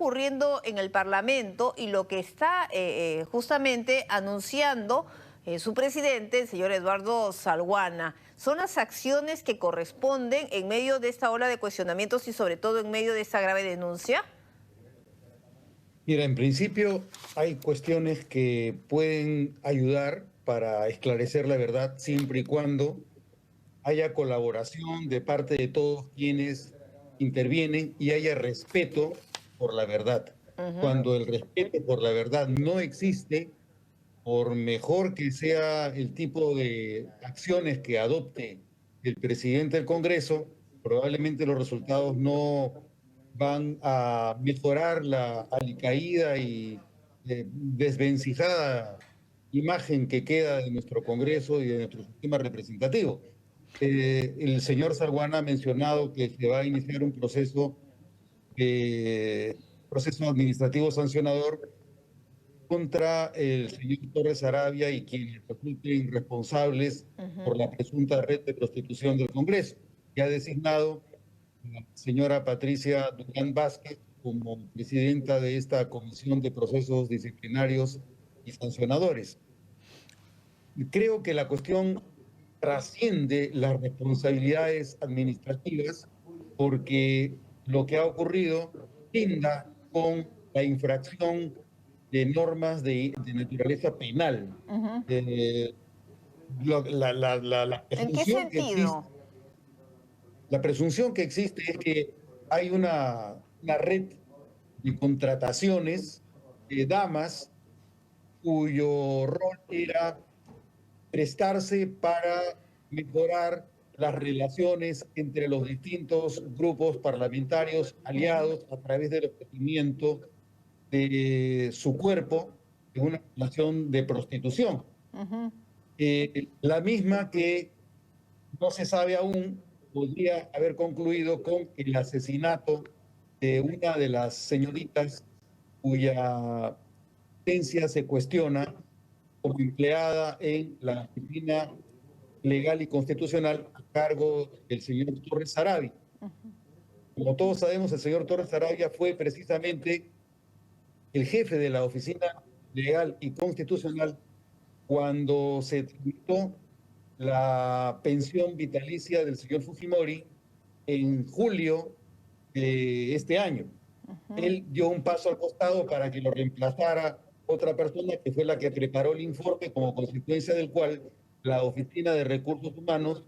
ocurriendo en el Parlamento y lo que está justamente anunciando su presidente, el señor Eduardo Salguana. ¿Son las acciones que corresponden en medio de esta ola de cuestionamientos y sobre todo en medio de esta grave denuncia? Mira, en principio hay cuestiones que pueden ayudar para esclarecer la verdad siempre y cuando haya colaboración de parte de todos quienes intervienen y haya respeto por la verdad. Cuando el respeto por la verdad no existe, por mejor que sea el tipo de acciones que adopte el presidente del Congreso, probablemente los resultados no van a mejorar la alicaída y desvencijada imagen que queda de nuestro Congreso y de nuestro sistema representativo. El señor Salguana ha mencionado que se va a iniciar un proceso administrativo sancionador contra el señor Torres Arabia y quienes resulten responsables por la presunta red de prostitución del Congreso, que ha designado a la señora Patricia Durán Vázquez como presidenta de esta Comisión de Procesos Disciplinarios y Sancionadores. Creo que la cuestión trasciende las responsabilidades administrativas porque lo que ha ocurrido linda con la infracción de normas de naturaleza penal. Eh, la ¿En qué presunción que existe, sentido? la presunción que existe es que hay una red de contrataciones de damas cuyo rol era prestarse para mejorar las relaciones entre los distintos grupos parlamentarios aliados a través del ofrecimiento de su cuerpo en una relación de prostitución. La misma que no se sabe aún podría haber concluido con el asesinato de una de las señoritas cuya licencia se cuestiona como empleada en la oficina legal y constitucional a cargo del señor Torres Sarabia. Como todos sabemos, el señor Torres Sarabia fue precisamente el jefe de la oficina legal y constitucional cuando se tramitó la pensión vitalicia del señor Fujimori en julio de este año. Él dio un paso al costado para que lo reemplazara otra persona que fue la que preparó el informe, como consecuencia del cual la Oficina de Recursos Humanos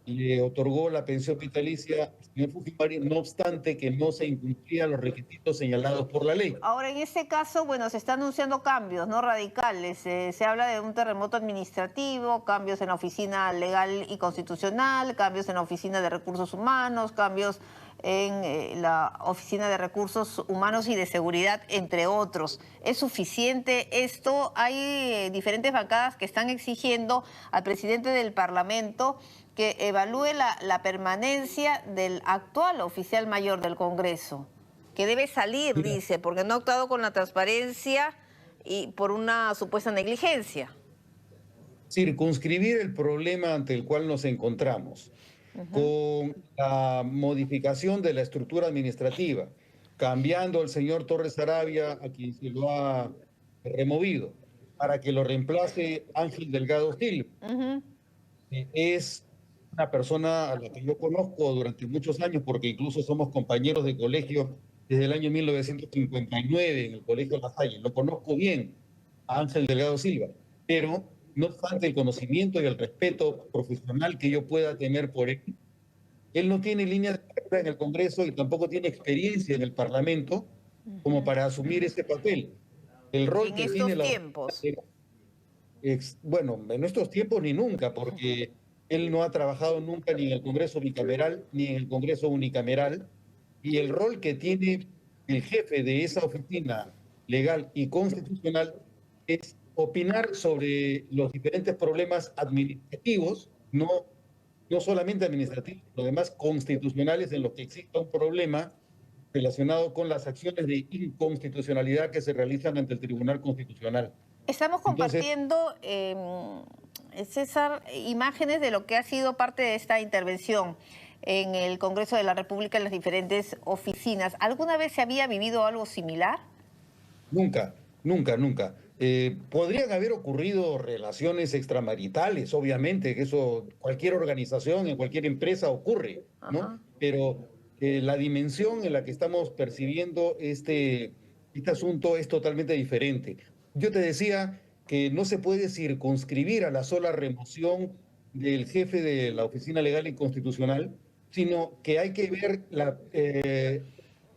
le otorgó la pensión vitalicia al señor Fujimori, no obstante que no se incumplían los requisitos señalados por la ley. Ahora, en este caso, bueno, se están anunciando cambios, ¿no? Radicales. Se habla de un terremoto administrativo, cambios en la oficina legal y constitucional, cambios en la oficina de recursos humanos, cambios en la oficina de recursos humanos y de seguridad, entre otros. ¿Es suficiente esto? Hay diferentes bancadas que están exigiendo al presidente del Parlamento que evalúe la permanencia del actual oficial mayor del Congreso, que debe salir, dice, porque no ha actuado con la transparencia y por una supuesta negligencia. Circunscribir el problema ante el cual nos encontramos con la modificación de la estructura administrativa, cambiando al señor Torres Arabia, a quien se lo ha removido, para que lo reemplace Ángel Delgado Silva. Es una persona a la que yo conozco durante muchos años, porque incluso somos compañeros de colegio desde el año 1959 en el Colegio La Salle. Lo conozco bien a Ángel Delgado Silva, pero no obstante el conocimiento y el respeto profesional que yo pueda tener por él no tiene línea de carrera en el Congreso y tampoco tiene experiencia en el Parlamento como para asumir ese papel. El rol En que tiene estos la tiempos. bueno, en nuestros tiempos ni nunca, porque él no ha trabajado nunca ni en el Congreso bicameral ni en el Congreso unicameral, y el rol que tiene el jefe de esa oficina legal y constitucional es opinar sobre los diferentes problemas administrativos, no solamente administrativos, sino además constitucionales en los que exista un problema relacionado con las acciones de inconstitucionalidad que se realizan ante el Tribunal Constitucional. Estamos Entonces, compartiendo, César, imágenes de lo que ha sido parte de esta intervención. en el Congreso de la República en las diferentes oficinas. ¿Alguna vez se había vivido algo similar? Nunca, nunca, nunca. Podrían haber ocurrido relaciones extramaritales, obviamente, que eso cualquier organización, en cualquier empresa ocurre, ¿no? Ajá. Pero la dimensión en la que estamos percibiendo este asunto es totalmente diferente. Yo te decía que no se puede circunscribir a la sola remoción del jefe de la Oficina Legal y Constitucional, sino que hay que ver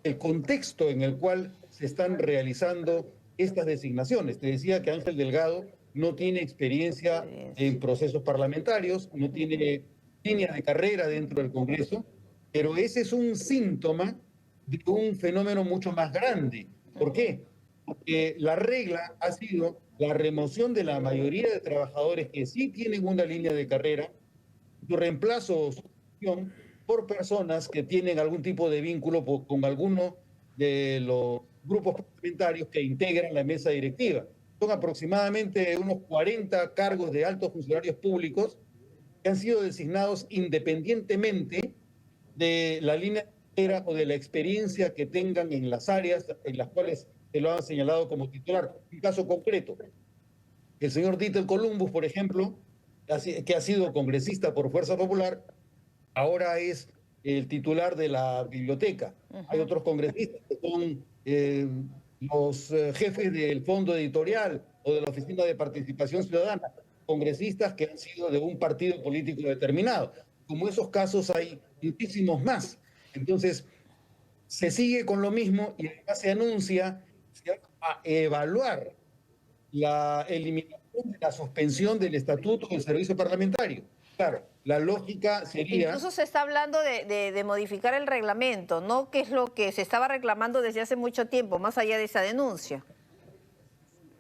el contexto en el cual se están realizando estas designaciones. Te decía que Ángel Delgado no tiene experiencia en procesos parlamentarios, no tiene línea de carrera dentro del Congreso, pero ese es un síntoma de un fenómeno mucho más grande. ¿Por qué? Porque la regla ha sido la remoción de la mayoría de trabajadores que sí tienen una línea de carrera, su reemplazo o sustitución por personas que tienen algún tipo de vínculo con alguno de los grupos parlamentarios que integran la mesa directiva. Son aproximadamente unos 40 cargos de altos funcionarios públicos que han sido designados independientemente de la línea o de la experiencia que tengan en las áreas en las cuales se lo han señalado como titular. Un caso concreto, el señor Dieter Columbus, por ejemplo, que ha sido congresista por Fuerza Popular, ahora es el titular de la biblioteca. Hay otros congresistas que son los jefes del fondo editorial o de la Oficina de Participación Ciudadana, congresistas que han sido de un partido político determinado. Como esos casos hay muchísimos más. Entonces, se sigue con lo mismo y además se anuncia que se va a evaluar la eliminación de la suspensión del estatuto del servicio parlamentario. Claro, la lógica sería... Incluso se está hablando de modificar el reglamento, ¿no? Que es lo que se estaba reclamando desde hace mucho tiempo, más allá de esa denuncia.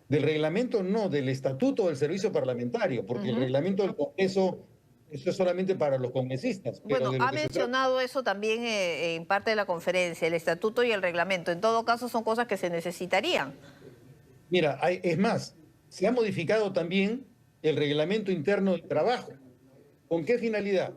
Del reglamento no, del estatuto del servicio parlamentario, porque el reglamento del Congreso, eso es solamente para los congresistas. Pero Bueno, de lo ha que se mencionado eso también en parte de la conferencia, el estatuto y el reglamento. En todo caso, son cosas que se necesitarían. Mira, es más, se ha modificado también el reglamento interno del trabajo. ¿Con qué finalidad?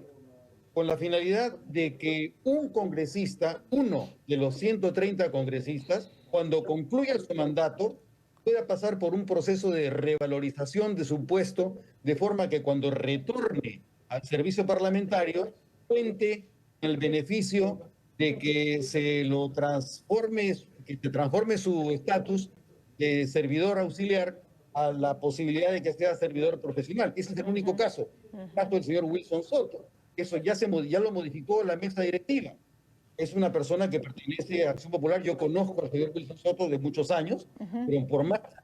Con la finalidad de que un congresista, uno de los 130 congresistas, cuando concluya su mandato, pueda pasar por un proceso de revalorización de su puesto, de forma que cuando retorne al servicio parlamentario, cuente el beneficio de que que se transforme su estatus de servidor auxiliar a la posibilidad de que sea servidor profesional. Ese es el único caso. El caso del señor Wilson Soto. Eso ya lo modificó la mesa directiva. Es una persona que pertenece a Acción Popular. Yo conozco al señor Wilson Soto de muchos años, pero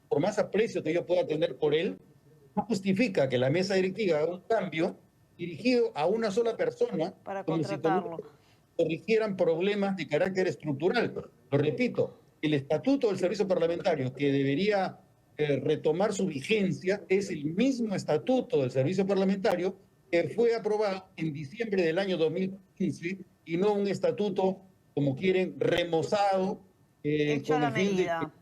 por más aprecio que yo pueda tener por él, no justifica que la mesa directiva haga un cambio dirigido a una sola persona, Para como si contratarlo. corrigieran problemas de carácter estructural. Lo repito, el estatuto del servicio parlamentario que debería retomar su vigencia es el mismo estatuto del servicio parlamentario que fue aprobado en diciembre del año 2015 y no un estatuto, como quieren, remozado Hecho a con la el fin de medida.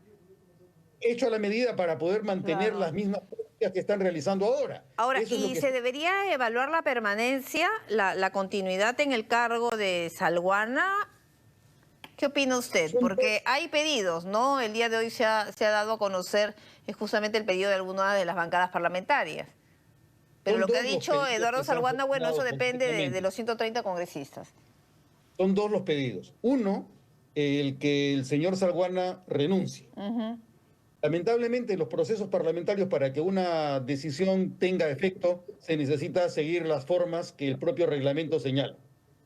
hecho a la medida para poder mantener Claro. las mismas prácticas que están realizando ahora. Ahora, Eso es lo ¿y que se debería evaluar la permanencia, la continuidad en el cargo de Salguana? ¿Qué opina usted? son Porque hay pedidos, ¿no? El día de hoy se ha dado a conocer justamente el pedido de algunas de las bancadas parlamentarias. Pero son lo que ha dos los dicho pedidos Eduardo que se han Salguana, bueno, eso formulado depende de concretamente. los 130 congresistas. Son dos los pedidos. Uno, el que el señor Salguana renuncie. Lamentablemente, los procesos parlamentarios, para que una decisión tenga efecto, se necesita seguir las formas que el propio reglamento señala.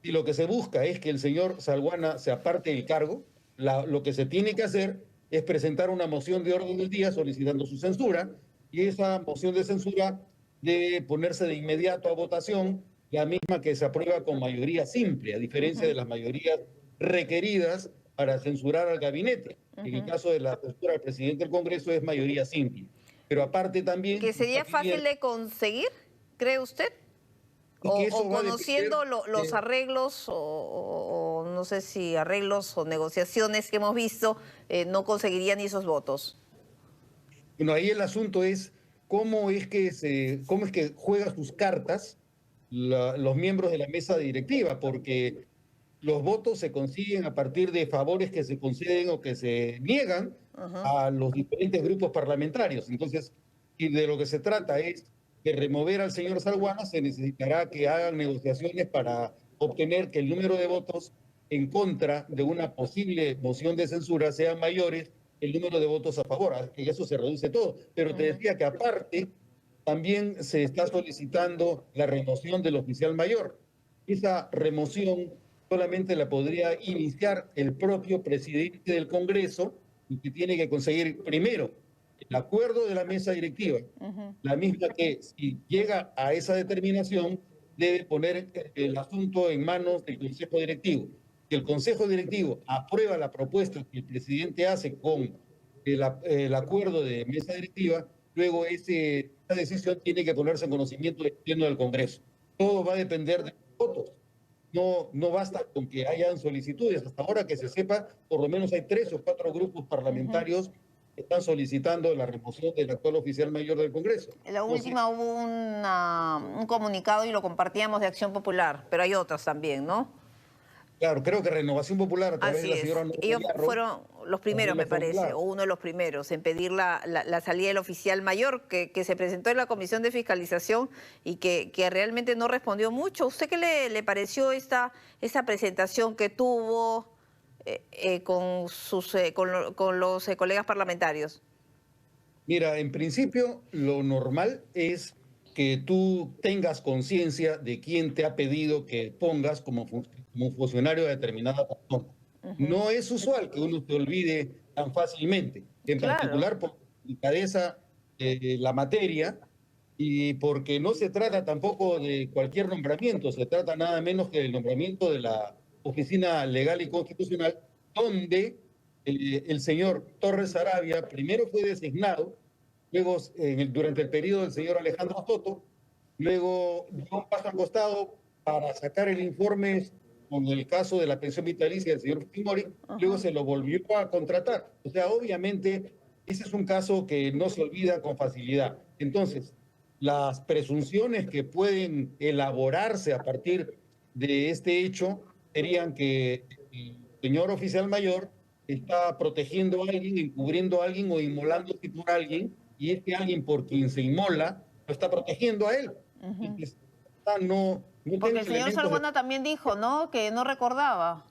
Si lo que se busca es que el señor Salguana se aparte del cargo, lo que se tiene que hacer es presentar una moción de orden del día solicitando su censura, y esa moción de censura debe ponerse de inmediato a votación, la misma que se aprueba con mayoría simple, a diferencia de las mayorías requeridas para censurar al gabinete. En el caso de la censura al presidente del Congreso es mayoría simple. Pero aparte también ¿Que se está sería fácil pidiendo de conseguir, cree usted? que O eso va a depender conociendo los de... arreglos, o no sé si arreglos o negociaciones que hemos visto, no conseguirían esos votos. Bueno, ahí el asunto es cómo es que juega sus cartas los miembros de la mesa directiva, porque los votos se consiguen a partir de favores que se conceden o que se niegan Ajá. a los diferentes grupos parlamentarios. Entonces, y de lo que se trata es de remover al señor Salguana, se necesitará que hagan negociaciones para obtener que el número de votos en contra de una posible moción de censura sean mayores que el número de votos a favor, y eso se reduce todo. Pero te decía que aparte también se está solicitando la remoción del oficial mayor. Esa remoción solamente la podría iniciar el propio presidente del Congreso, y que tiene que conseguir primero el acuerdo de la mesa directiva, la misma que si llega a esa determinación debe poner el asunto en manos del Consejo Directivo. Si el Consejo Directivo aprueba la propuesta que el presidente hace con el acuerdo de mesa directiva, luego esa decisión tiene que ponerse en conocimiento del Pleno del Congreso. Todo va a depender de los votos. No, no basta con que hayan solicitudes. Hasta ahora que se sepa, por lo menos hay 3 o 4 grupos parlamentarios que están solicitando la remoción del actual oficial mayor del Congreso. En la Entonces, última hubo un comunicado y lo compartíamos de Acción Popular, pero hay otras también, ¿no? claro, creo que Renovación Popular, a través de Así la es. señora Norma Ellos Yarro, fueron los primeros, también me lo parece, formularon. o uno de los primeros en pedir la salida del oficial mayor que se presentó en la Comisión de Fiscalización y que realmente no respondió mucho. ¿Usted qué le pareció esta presentación que tuvo con los colegas parlamentarios? Mira, en principio lo normal es que tú tengas conciencia de quién te ha pedido que pongas como funcionario de determinada persona. Ujú. No es usual que uno se olvide tan fácilmente, en Claro. particular por la delicadeza de la materia y porque no se trata tampoco de cualquier nombramiento, se trata nada menos que del nombramiento de la Oficina Legal y Constitucional, donde el señor Torres Arabia primero fue designado, luego durante el periodo del señor Alejandro Soto, luego dio un paso al costado para sacar el informe con el caso de la pensión vitalicia del señor Fujimori, luego Ajá. se lo volvió a contratar. O sea, obviamente, ese es un caso que no se olvida con facilidad. Entonces, las presunciones que pueden elaborarse a partir de este hecho serían que el señor oficial mayor está protegiendo a alguien, encubriendo a alguien o inmolándose por alguien, y este alguien por quien se inmola lo está protegiendo a él. Ujú. Entonces, no Porque tiene el señor elementos de... Salguana también dijo, ¿no? Que no recordaba.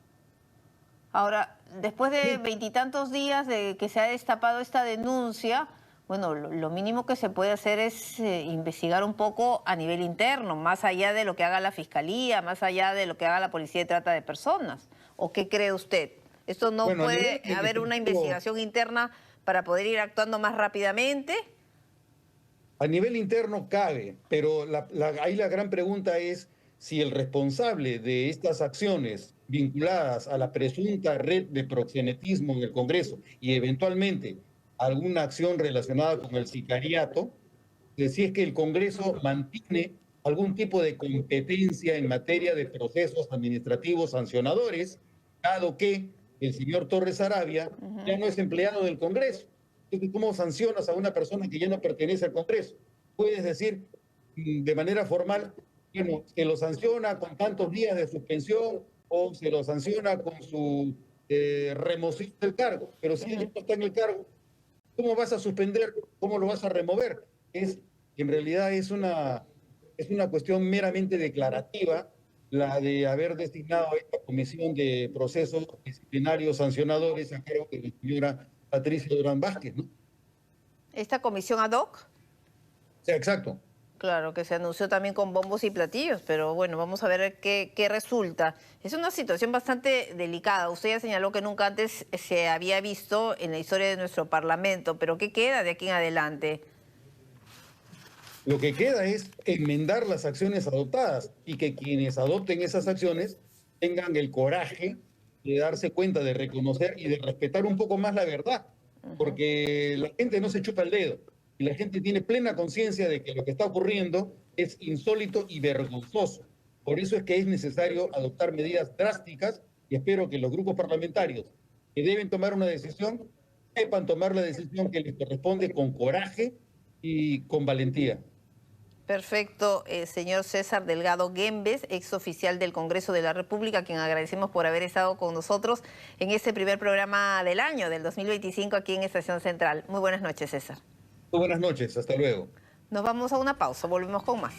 Ahora, después de Sí, veintitantos días de que se ha destapado esta denuncia, bueno, lo mínimo que se puede hacer es investigar un poco a nivel interno, más allá de lo que haga la fiscalía, más allá de lo que haga la policía de trata de personas. ¿O qué cree usted? ¿Esto no bueno, a nivel puede haber una administrativo, investigación interna para poder ir actuando más rápidamente? a nivel interno cabe, pero ahí la gran pregunta es si el responsable de estas acciones vinculadas a la presunta red de proxenetismo en el Congreso y eventualmente alguna acción relacionada con el sicariato, si es que el Congreso mantiene algún tipo de competencia en materia de procesos administrativos sancionadores, dado que el señor Torres Arabia ya Ujú. no es empleado del Congreso. Entonces, ¿cómo sancionas a una persona que ya no pertenece al Congreso? Puedes decir de manera formal, bueno, se lo sanciona con tantos días de suspensión o se lo sanciona con su remoción del cargo, pero si él ya Ujú. no está en el cargo, ¿cómo vas a suspender? ¿Cómo lo vas a remover? En realidad es una cuestión meramente declarativa la de haber designado a esta comisión de procesos disciplinarios sancionadores a cargo de la señora Patricia Durán Vázquez, ¿no? O Esta comisión ad hoc. sea, exacto. Claro, que se anunció también con bombos y platillos, pero bueno, vamos a ver qué resulta. Es una situación bastante delicada. Usted ya señaló que nunca antes se había visto en la historia de nuestro Parlamento, pero ¿qué queda de aquí en adelante? Lo que queda es enmendar las acciones adoptadas y que quienes adopten esas acciones tengan el coraje de darse cuenta, de reconocer y de respetar un poco más la verdad, Ujú. porque la gente no se chupa el dedo y la gente tiene plena conciencia de que lo que está ocurriendo es insólito y vergonzoso. Por eso es que es necesario adoptar medidas drásticas y espero que los grupos parlamentarios que deben tomar una decisión sepan tomar la decisión que les corresponde con coraje y con valentía. Perfecto, señor César Delgado Guembes, ex oficial del Congreso de la República, a quien agradecemos por haber estado con nosotros en este primer programa del año, del 2025, aquí en Estación Central. Muy buenas noches, César. Muy buenas noches, hasta luego. Nos vamos a una pausa, volvemos con más.